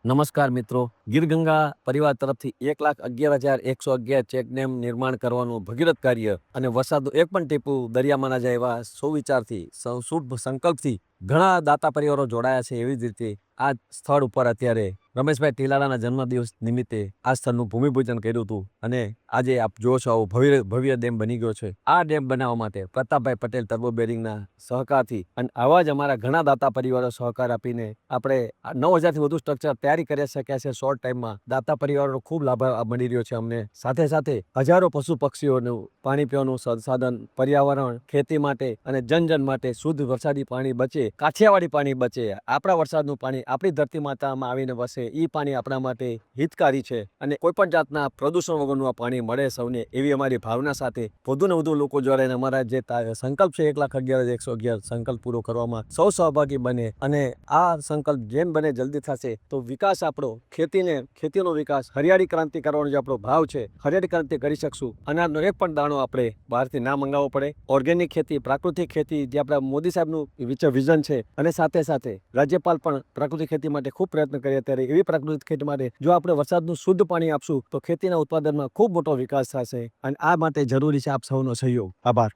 નમસ્કાર મિત્રો, ગીર ગંગા પરિવાર તરફથી 1,11,111 ચેકડેમ નિર્માણ કરવાનું ભગીરથ કાર્ય અને વરસાદનું એક પણ ટીપું દરિયામાં ના જાય એવા સુવિચારથી, શુભ સંકલ્પથી ઘણા દાતા પરિવારો જોડાયા છે. એવી જ રીતે આ સ્થળ ઉપર અત્યારે રમેશભાઈ ટીલાલાના જન્મદિવસ નિમિત્તે આ સ્થળનું ભૂમિપૂજન કર્યું હતું અને આજે આપ જો છો આવો ભવ્ય ડેમ બની ગયો છે. આ ડેમ બનાવવા માટે પ્રતાપભાઈ પટેલ ટર્બો બેરિંગના સહકારથી અને આવા જ અમારા ઘણા દાતા પરિવારો સહકાર આપીને આપણે 9,000થી વધુ સ્ટ્રક્ચર તૈયારી કરી શક્યા છે શોર્ટ ટાઈમમાં. દાતા પરિવારોનો ખૂબ લાભ મળી રહ્યો છે અમને. સાથે સાથે હજારો પશુ પક્ષીઓનું પાણી પીવાનું સંસાધન, પર્યાવરણ, ખેતી માટે અને જન માટે શુદ્ધ વરસાદી પાણી બચે, કાઠિયાવાડી પાણી બચે, આપણા વરસાદનું પાણી આપણી ધરતી માતામાં આવીને વસે, એ પાણી આપણા માટે હિતકારી છે અને કોઈ પણ જાતના પ્રદૂષણ વગરનું આ પાણી મળે સૌને, એવી અમારી ભાવના સાથે વધુને વધુ લોકો જોડાઈને અમારા જે સંકલ્પ છે 1,11,111 સંકલ્પ પૂરો કરવામાં સૌ સહભાગી બને અને આ સંકલ્પ જેમ બને જલ્દી થશે તો વિકાસ આપણો, ખેતીનો વિકાસ, હરિયાળી ક્રાંતિ કરવાનો જે આપણો ભાવ છે, હરિયાળી ક્રાંતિ કરી શકશું. અનાજનો એક પણ દાણો આપણે બહારથી ના મંગાવવો પડે. ઓર્ગેનિક ખેતી, પ્રાકૃતિક ખેતી જે આપણા મોદી સાહેબનું વિઝન છે અને સાથે સાથે રાજ્યપાલ પણ પ્રાકૃતિક ખેતી માટે ખૂબ પ્રયત્ન કરે. ત્યારે એવી પ્રાકૃતિક ખેતી માટે જો આપણે વરસાદનું શુદ્ધ પાણી આપશું તો ખેતીના ઉત્પાદનમાં ખૂબ મોટો વિકાસ થશે અને આ માટે જરૂરી છે આપ સૌનો સહયોગ. આભાર.